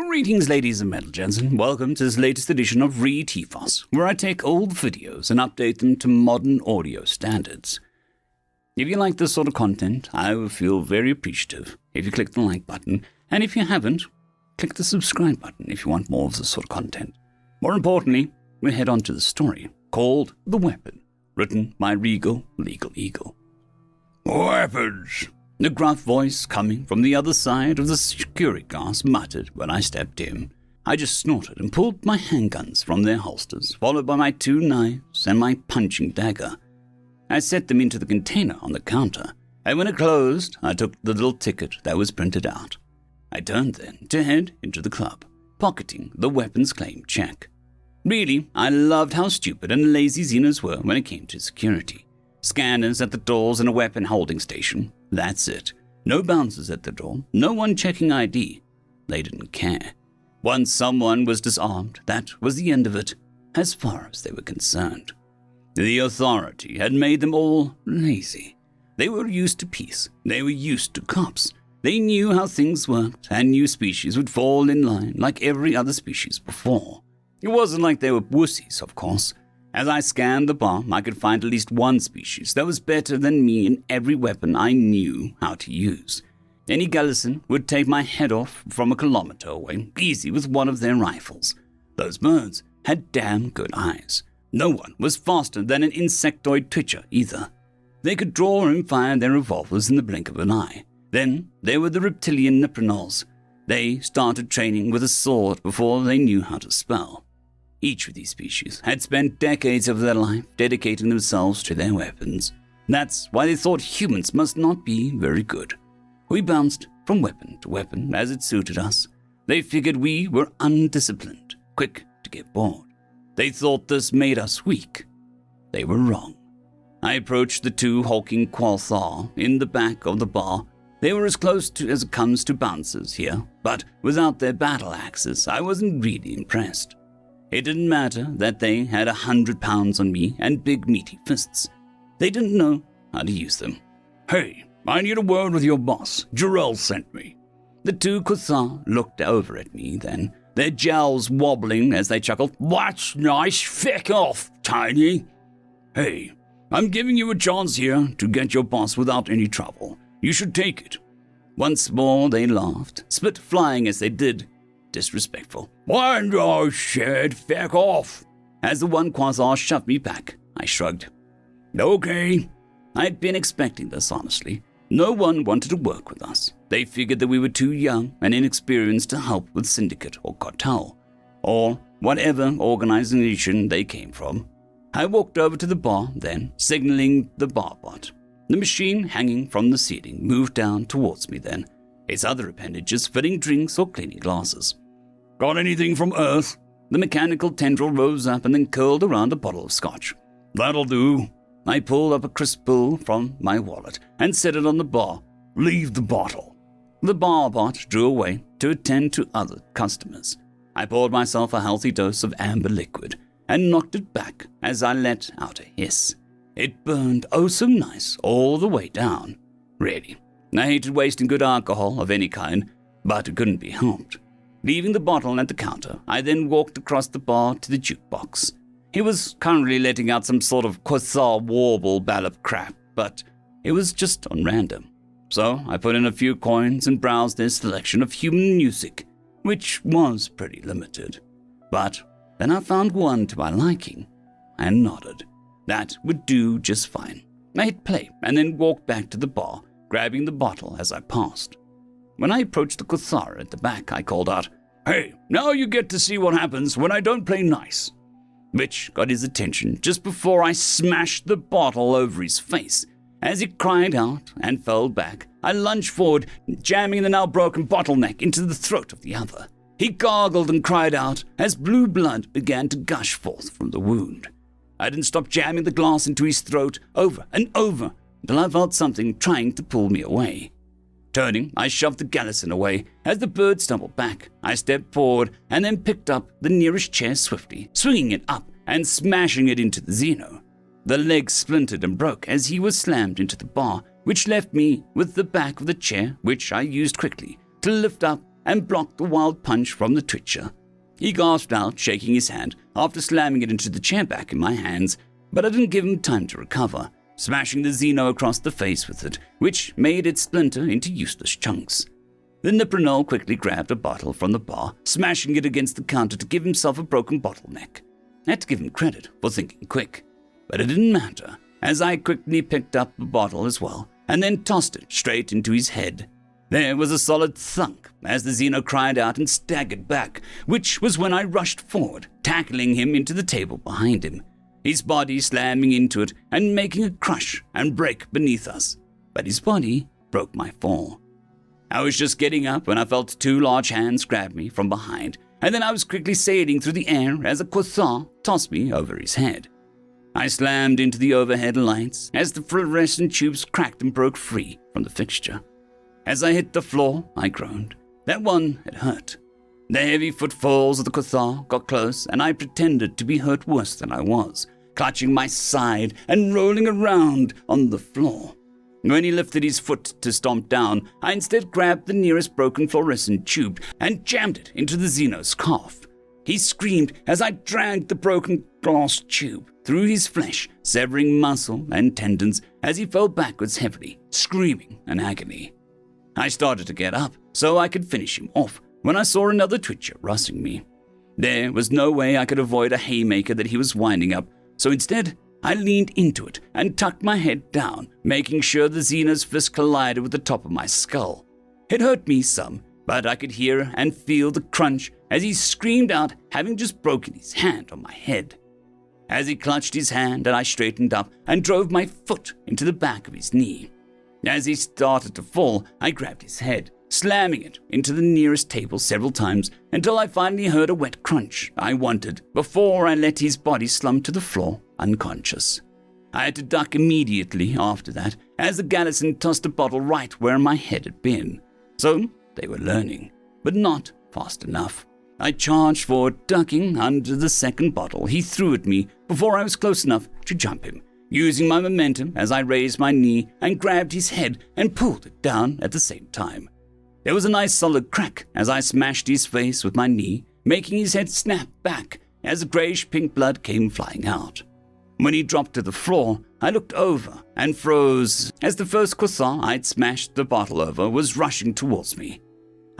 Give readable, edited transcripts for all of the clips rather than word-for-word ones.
Greetings, ladies and gentlemen, and welcome to this latest edition of RE029, where I take old videos and update them to modern audio standards. If you like this sort of content, I would feel very appreciative if you click the like button, and if you haven't, click the subscribe button if you want more of this sort of content. More importantly, we head on to the story, called The Weapon, written by RegalLegalEagle. Weapons! The gruff voice coming from the other side of the security guards muttered when I stepped in. I just snorted and pulled my handguns from their holsters, followed by my 2 knives and my punching dagger. I set them into the container on the counter, and when it closed, I took the little ticket that was printed out. I turned then to head into the club, pocketing the weapons claim check. Really, I loved how stupid and lazy Xenos were when it came to security. Scanners at the doors and a weapon holding station. That's it. No bouncers at the door, no one checking ID. They didn't care. Once someone was disarmed, that was the end of it, as far as they were concerned. The authority had made them all lazy. They were used to peace. They were used to cops. They knew how things worked, and new species would fall in line like every other species before. It wasn't like they were wussies, of course. As I scanned the bar, I could find at least one species that was better than me in every weapon I knew how to use. Any Gallagher would take my head off from a kilometer away, easy with one of their rifles. Those birds had damn good eyes. No one was faster than an insectoid twitcher either. They could draw and fire their revolvers in the blink of an eye. Then there were the reptilian Nipronols. They started training with a sword before they knew how to spell. Each of these species had spent decades of their life dedicating themselves to their weapons. That's why they thought humans must not be very good. We bounced from weapon to weapon as it suited us. They figured we were undisciplined, quick to get bored. They thought this made us weak. They were wrong. I approached the 2 hulking Qualthar in the back of the bar. They were as close to as it comes to bouncers here, but without their battle axes, I wasn't really impressed. It didn't matter that they had 100 pounds on me and big meaty fists. They didn't know how to use them. Hey, I need a word with your boss. Jarrell sent me. The 2 Qualthar looked over at me then, their jowls wobbling as they chuckled. That's nice. Feck off, Tiny. Hey, I'm giving you a chance here to get your boss without any trouble. You should take it. Once more they laughed, spit flying as they did. Disrespectful. And I said feck off. As the one Quasar shoved me back, I shrugged. Okay. I had been expecting this, honestly. No one wanted to work with us. They figured that we were too young and inexperienced to help with Syndicate or Cartel, or whatever organization they came from. I walked over to the bar then, signaling the barbot. The machine hanging from the ceiling moved down towards me then, its other appendages filling drinks or cleaning glasses. Got anything from Earth? The mechanical tendril rose up and then curled around a bottle of scotch. That'll do. I pulled up a crisp pull from my wallet and set it on the bar. Leave the bottle. The barbot drew away to attend to other customers. I poured myself a healthy dose of amber liquid and knocked it back as I let out a hiss. It burned oh so nice all the way down. Really. I hated wasting good alcohol of any kind, but it couldn't be helped. Leaving the bottle at the counter, I then walked across the bar to the jukebox. He was currently letting out some sort of Quasar warble ballad crap, but it was just on random. So I put in a few coins and browsed their selection of human music, which was pretty limited. But then I found one to my liking, and nodded. That would do just fine. I hit play and then walked back to the bar, grabbing the bottle as I passed. When I approached the Quasar at the back, I called out, Hey, now you get to see what happens when I don't play nice. Which got his attention just before I smashed the bottle over his face. As he cried out and fell back, I lunged forward, jamming the now broken bottleneck into the throat of the other. He gargled and cried out as blue blood began to gush forth from the wound. I didn't stop jamming the glass into his throat over and over until I felt something trying to pull me away. Turning, I shoved the Gallagher away. As the bird stumbled back, I stepped forward and then picked up the nearest chair swiftly, swinging it up and smashing it into the Xeno. The leg splintered and broke as he was slammed into the bar, which left me with the back of the chair, which I used quickly to lift up and blocked the wild punch from the Twitcher. He gasped out, shaking his hand, after slamming it into the chair back in my hands, but I didn't give him time to recover, smashing the Xeno across the face with it, which made it splinter into useless chunks. Then the Pranol quickly grabbed a bottle from the bar, smashing it against the counter to give himself a broken bottleneck. I had to give him credit for thinking quick, but it didn't matter, as I quickly picked up the bottle as well, and then tossed it straight into his head. There was a solid thunk as the Xeno cried out and staggered back, which was when I rushed forward, tackling him into the table behind him, his body slamming into it and making a crush and break beneath us. But his body broke my fall. I was just getting up when I felt two large hands grab me from behind, and then I was quickly sailing through the air as a Quathar tossed me over his head. I slammed into the overhead lights as the fluorescent tubes cracked and broke free from the fixture. As I hit the floor, I groaned. That one had hurt. The heavy footfalls of the Quathar got close, and I pretended to be hurt worse than I was, clutching my side and rolling around on the floor. When he lifted his foot to stomp down, I instead grabbed the nearest broken fluorescent tube and jammed it into the Xeno's calf. He screamed as I dragged the broken glass tube through his flesh, severing muscle and tendons as he fell backwards heavily, screaming in agony. I started to get up so I could finish him off when I saw another Twitcher rushing me. There was no way I could avoid a haymaker that he was winding up, so instead I leaned into it and tucked my head down, making sure the Xeno's fist collided with the top of my skull. It hurt me some, but I could hear and feel the crunch as he screamed out, having just broken his hand on my head. As he clutched his hand and I straightened up and drove my foot into the back of his knee. As he started to fall, I grabbed his head, slamming it into the nearest table several times until I finally heard a wet crunch I wanted before I let his body slump to the floor unconscious. I had to duck immediately after that as the Gallagher tossed a bottle right where my head had been. So they were learning, but not fast enough. I charged forward, ducking under the second bottle he threw at me before I was close enough to jump him, using my momentum as I raised my knee and grabbed his head and pulled it down at the same time. There was a nice solid crack as I smashed his face with my knee, making his head snap back as the grayish-pink blood came flying out. When he dropped to the floor, I looked over and froze as the first Quathar I'd smashed the bottle over was rushing towards me.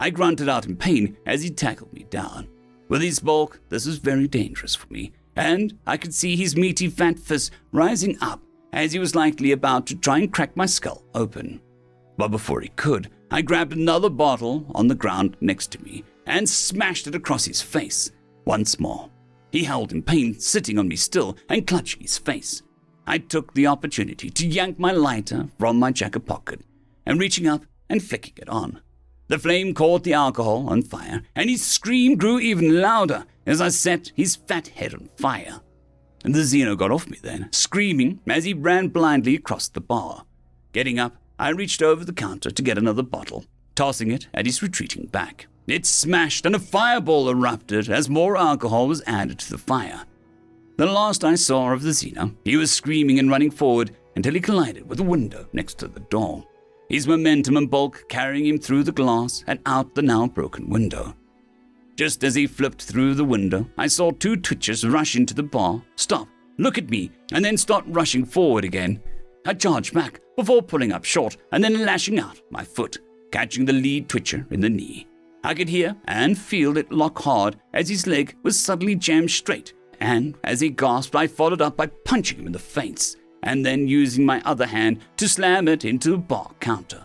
I grunted out in pain as he tackled me down. With his bulk, this was very dangerous for me, and I could see his meaty fat fist rising up as he was likely about to try and crack my skull open. But before he could, I grabbed another bottle on the ground next to me and smashed it across his face once more. He howled in pain, sitting on me still and clutching his face. I took the opportunity to yank my lighter from my jacket pocket and reaching up and flicking it on. The flame caught the alcohol on fire, and his scream grew even louder as I set his fat head on fire. And the Xeno got off me then, screaming as he ran blindly across the bar. Getting up, I reached over the counter to get another bottle, tossing it at his retreating back. It smashed and a fireball erupted as more alcohol was added to the fire. The last I saw of the Xeno, he was screaming and running forward until he collided with a window next to the door, his momentum and bulk carrying him through the glass and out the now broken window. Just as he flipped through the window, I saw two Twitchers rush into the bar, stop, look at me, and then start rushing forward again. I charged back before pulling up short and then lashing out my foot, catching the lead Twitcher in the knee. I could hear and feel it lock hard as his leg was suddenly jammed straight, and as he gasped, I followed up by punching him in the face, and then using my other hand to slam it into the bar counter.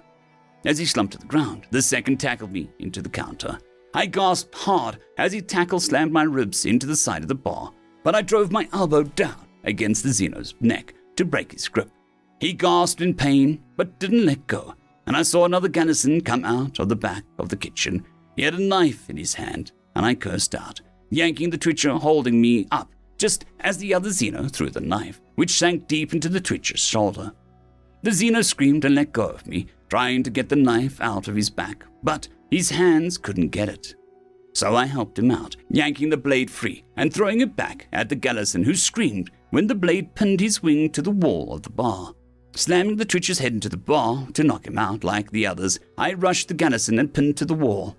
As he slumped to the ground, the second tackled me into the counter. I gasped hard as he tackle-slammed my ribs into the side of the bar, but I drove my elbow down against the Xeno's neck to break his grip. He gasped in pain, but didn't let go, and I saw another Gallagher come out of the back of the kitchen. He had a knife in his hand, and I cursed out, yanking the Twitcher holding me up just as the other Xeno threw the knife, which sank deep into the Twitcher's shoulder. The Xeno screamed and let go of me, trying to get the knife out of his back, but his hands couldn't get it. So I helped him out, yanking the blade free and throwing it back at the Gallagher, who screamed when the blade pinned his wing to the wall of the bar. Slamming the Twitcher's head into the bar to knock him out like the others, I rushed the Gallagher and pinned to the wall.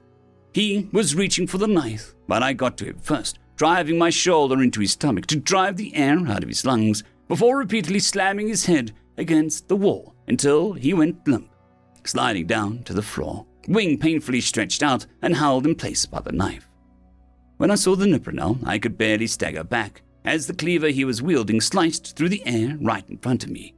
He was reaching for the knife, but I got to him first, driving my shoulder into his stomach to drive the air out of his lungs, before repeatedly slamming his head against the wall until he went limp, sliding down to the floor, wing painfully stretched out and held in place by the knife. When I saw the nipronel, I could barely stagger back, as the cleaver he was wielding sliced through the air right in front of me.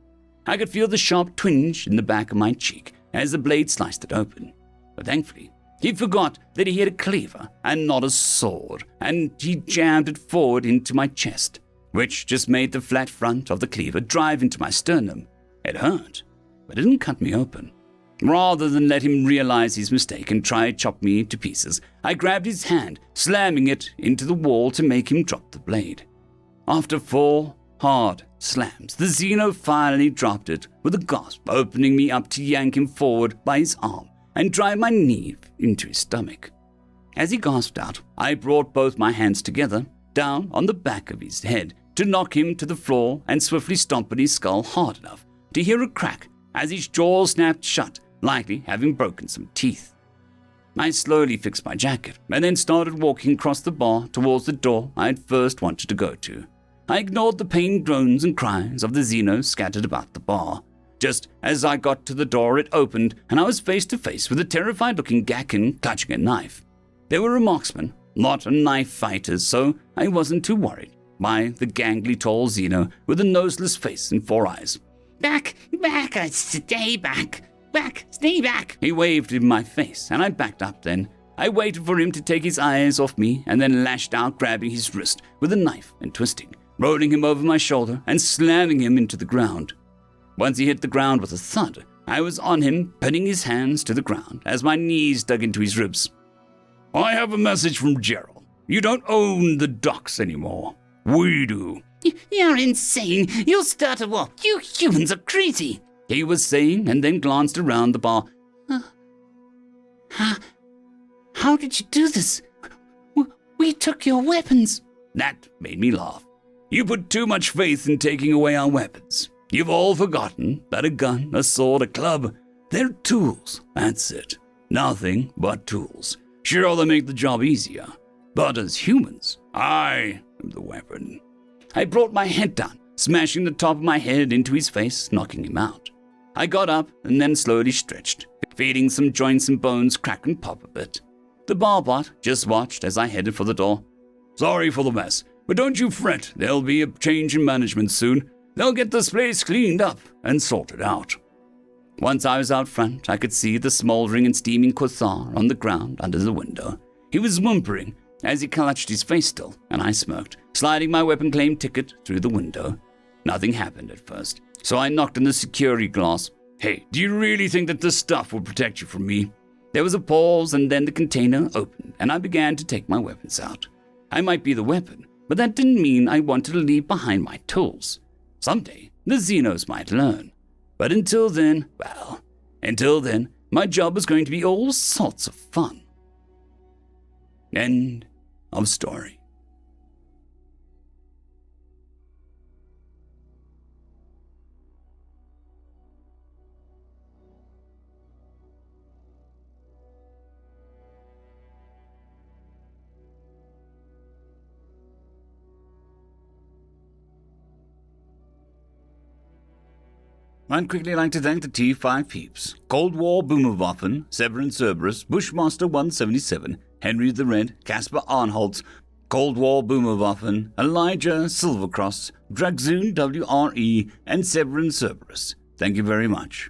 I could feel the sharp twinge in the back of my cheek as the blade sliced it open. But thankfully, he forgot that he had a cleaver and not a sword, and he jammed it forward into my chest, which just made the flat front of the cleaver drive into my sternum. It hurt, but it didn't cut me open. Rather than let him realize his mistake and try to chop me to pieces, I grabbed his hand, slamming it into the wall to make him drop the blade. After 4 hard slams, the Xeno finally dropped it with a gasp, opening me up to yank him forward by his arm and drive my knee into his stomach. As he gasped out, I brought both my hands together, down on the back of his head, to knock him to the floor and swiftly stomp at his skull hard enough to hear a crack as his jaw snapped shut, likely having broken some teeth. I slowly fixed my jacket and then started walking across the bar towards the door I had first wanted to go to. I ignored the pained groans and cries of the Xenos scattered about the bar. Just as I got to the door, it opened, and I was face to face with a terrified-looking Gakken clutching a knife. They were a marksman, not a knife fighter, so I wasn't too worried by the gangly tall Xeno with a noseless face and 4 eyes. Back, I stay back, stay back. He waved in my face, and I backed up then. I waited for him to take his eyes off me and then lashed out, grabbing his wrist with a knife and twisting, rolling him over my shoulder and slamming him into the ground. Once he hit the ground with a thud, I was on him, pinning his hands to the ground as my knees dug into his ribs. I have a message from Gerald. You don't own the docks anymore. We do. You're insane. You'll start a war. You humans are crazy, he was saying, and then glanced around the bar. How did you do this? We took your weapons. That made me laugh. You put too much faith in taking away our weapons. You've all forgotten that a gun, a sword, a club, they're tools, that's it. Nothing but tools. Sure, they make the job easier. But as humans, I am the weapon. I brought my head down, smashing the top of my head into his face, knocking him out. I got up and then slowly stretched, feeling some joints and bones crack and pop a bit. The barbot just watched as I headed for the door. Sorry for the mess, but don't you fret, there'll be a change in management soon. They'll get this place cleaned up and sorted out. Once I was out front, I could see the smoldering and steaming Quathar on the ground under the window. He was whimpering as he clutched his face still, and I smirked, sliding my weapon claim ticket through the window. Nothing happened at first, so I knocked on the security glass. Hey, do you really think that this stuff will protect you from me? There was a pause, and then the container opened, and I began to take my weapons out. I might be the weapon, but that didn't mean I wanted to leave behind my tools. Someday, the Xenos might learn. But until then, my job is going to be all sorts of fun. End of story. I'd quickly like to thank the T5 peeps: Cold War Boomerwaffen, Severin Cerberus, Bushmaster 177, Henry the Red, Caspar Arnholtz, Cold War Boomerwaffen, Elijah Silvercross, Dragzoon WRE, and Severin Cerberus. Thank you very much.